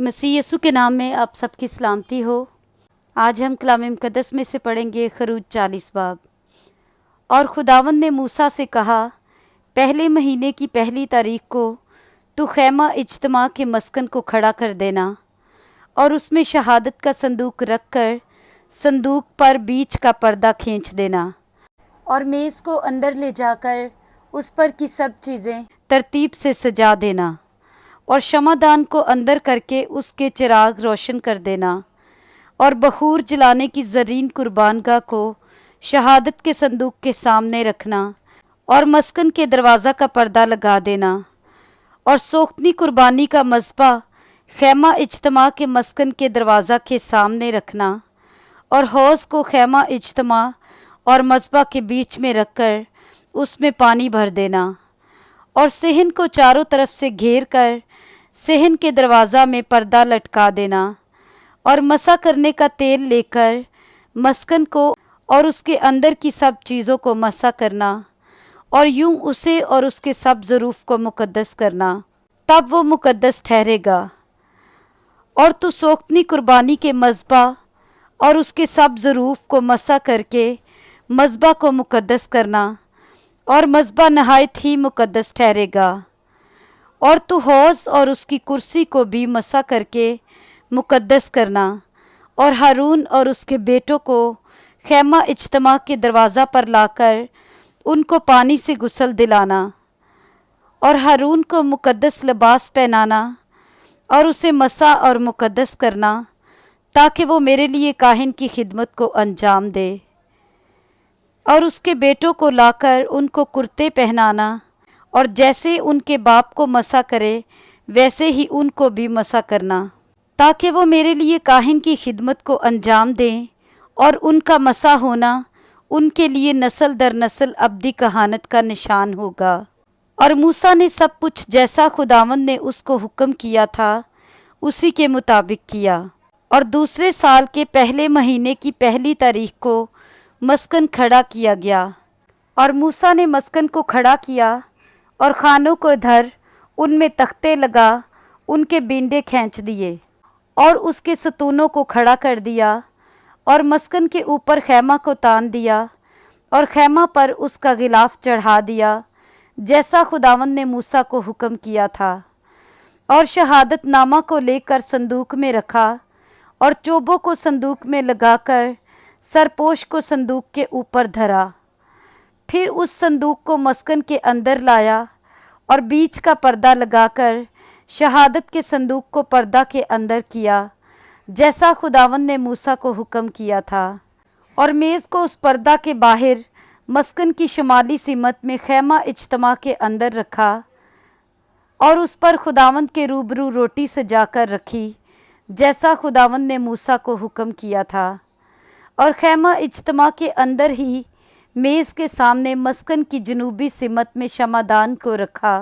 मसीह यीशु के नाम में आप सबकी सलामती हो। आज हम कलाम मुक़द्दस में से पढ़ेंगे खरूज 40 बाब। और खुदावंद ने मूसा से कहा, पहले महीने की पहली तारीख को तू खैमा इज्तिमा के मस्कन को खड़ा कर देना और उसमें शहादत का संदूक रख कर संदूक पर बीच का पर्दा खींच देना और मेज़ को अंदर ले जाकर उस पर की सब चीज़ें तरतीब से सजा देना और शमादान को अंदर करके उसके चिराग रोशन कर देना और बखूर जलाने की ज़रीन कुर्बानगाह को शहादत के संदूक के सामने रखना और मस्कन के दरवाज़ा का पर्दा लगा देना और सोख्तनी कुर्बानी का मज़बा खैमा इज्तिमा के मस्कन के दरवाज़ा के सामने रखना और हौज़ को खैमा इज्तिमा और मज़बा के बीच में रखकर उसमें पानी भर देना और सेहन को चारों तरफ से घेर कर सेहन के दरवाज़ा में पर्दा लटका देना और मसा करने का तेल लेकर मस्कन को और उसके अंदर की सब चीज़ों को मसा करना और यूं उसे और उसके सब ज़रूफ को मुक़द्दस करना, तब वो मुक़द्दस ठहरेगा। और तू सोख्तनी कुर्बानी के मज़बा और उसके सब ज़रूफ को मसा करके मज़बा को मुक़द्दस करना और मज़बा नहायत ही मुक़द्दस ठहरेगा। और तू हौज़ और उसकी कुर्सी को भी मसा करके मुक़द्दस करना और हारून और उसके बेटों को खैमा इज्तिमा के दरवाज़ा पर लाकर उनको पानी से गुस्ल दिलाना और हारून को मुक़द्दस लिबास पहनाना और उसे मसा और मुक़द्दस करना ताकि वो मेरे लिए काहिन की खिदमत को अंजाम दे। और उसके बेटों को लाकर उनको कुर्ते पहनाना और जैसे उनके बाप को मसा करे वैसे ही उनको भी मसा करना ताकि वो मेरे लिए काहिन की खिदमत को अंजाम दें और उनका मसा होना उनके लिए नस्ल दर नस्ल अब्दी कहानत का निशान होगा। और मूसा ने सब कुछ जैसा खुदावंद ने उसको हुक्म किया था उसी के मुताबिक किया। और दूसरे साल के पहले महीने की पहली तारीख को मस्कन खड़ा किया गया और मूसा ने मस्कन को खड़ा किया और खानों को धर उनमें तख्ते लगा उनके बिंडे खींच दिए और उसके सतूनों को खड़ा कर दिया और मस्कन के ऊपर खैमा को तान दिया और खैमा पर उसका गिलाफ चढ़ा दिया जैसा खुदावंद ने मूसा को हुक्म किया था। और शहादत नामा को लेकर संदूक में रखा और चोबों को संदूक में लगाकर सरपोश को संदूक के ऊपर धरा। फिर उस संदूक को मस्कन के अंदर लाया और बीच का पर्दा लगाकर शहादत के संदूक को पर्दा के अंदर किया जैसा खुदावंद ने मूसा को हुक्म किया था। और मेज़ को उस पर्दा के बाहर मस्कन की शुमाली सीमत में खैमा इज्तिमा के अंदर रखा और उस पर खुदावंद के रूबरू रोटी सजाकर रखी जैसा खुदावंद ने मूसा को हुक्म किया था। और खैमा इज्तिमा के अंदर ही मेज़ के सामने मस्कन की जनूबी सिमत में शमादान को रखा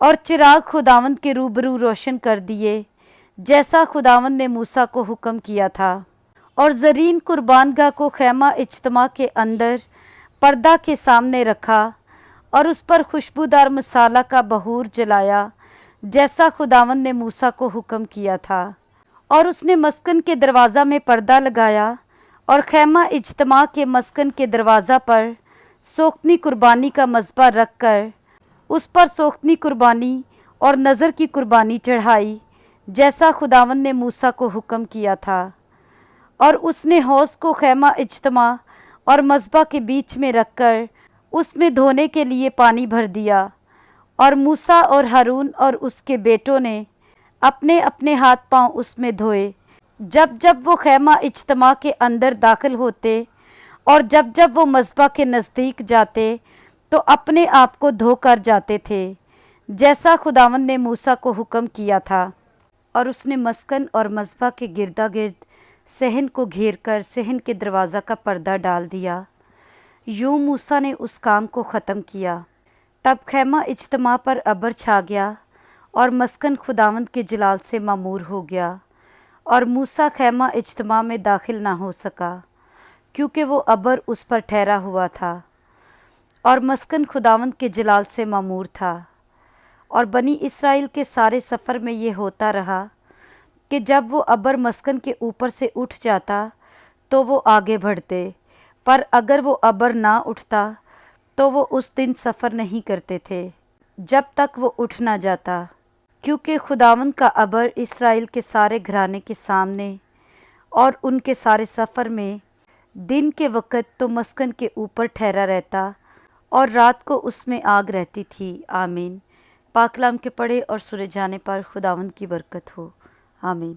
और चिराग खुदावंद के रूबरू रोशन कर दिए जैसा खुदावंद ने मूसा को हुक्म किया था। और ज़रीन कुर्बानगाह को खैमा इज्तिमा के अंदर पर्दा के सामने रखा और उस पर खुशबूदार मसाला का बहूर जलाया जैसा खुदावंद ने मूसा को हुक्म किया था। और उसने मस्कन के दरवाज़ा में पर्दा लगाया और खैमा इज्तिमा के मस्कन के दरवाज़ा पर सोख्तनी कुर्बानी का मज़बा रख कर उस पर सोख्तनी कुर्बानी और नज़र की कुर्बानी चढ़ाई जैसा खुदावंद ने मूसा को हुक्म किया था। और उसने हौज़ को खैमा इज्तिमा और मज़बा के बीच में रख कर उसमें धोने के लिए पानी भर दिया। और मूसा और हारून और उसके बेटों ने अपने अपने हाथ पांव उसमें धोए जब जब वो खैमा इज्तिमा के अंदर दाखिल होते और जब जब वो मज़बा के नज़दीक जाते तो अपने आप को धोकर जाते थे जैसा खुदावंद ने मूसा को हुक्म किया था। और उसने मस्कन और मज़बा के गिरदा गिर्द सहन को घेर कर सहन के दरवाज़ा का पर्दा डाल दिया। यूं मूसा ने उस काम को ख़त्म किया। तब खैमा इज्तिमा पर अबर छा गया और मस्कन खुदावंद के जलाल से मामूर हो गया और मूसा खैमा इज्तिमा में दाखिल ना हो सका क्योंकि वो अबर उस पर ठहरा हुआ था और मस्कन खुदावंद के जलाल से मामूर था। और बनी इसराइल के सारे सफ़र में ये होता रहा کہ جب وہ ابر مسکن کے اوپر سے اٹھ جاتا تو وہ آگے بڑھتے، پر اگر وہ ابر نہ اٹھتا تو وہ اس دن سفر نہیں کرتے تھے جب تک وہ اٹھ نہ جاتا، کیونکہ خداوند کا ابر اسرائیل کے سارے گھرانے کے سامنے اور ان کے سارے سفر میں دن کے وقت تو مسکن کے اوپر ٹھہرا رہتا اور رات کو اس میں آگ رہتی تھی۔ آمین۔ پاک کلام کے پڑھے اور سنے جانے پر خداوند کی برکت ہو۔ آمین۔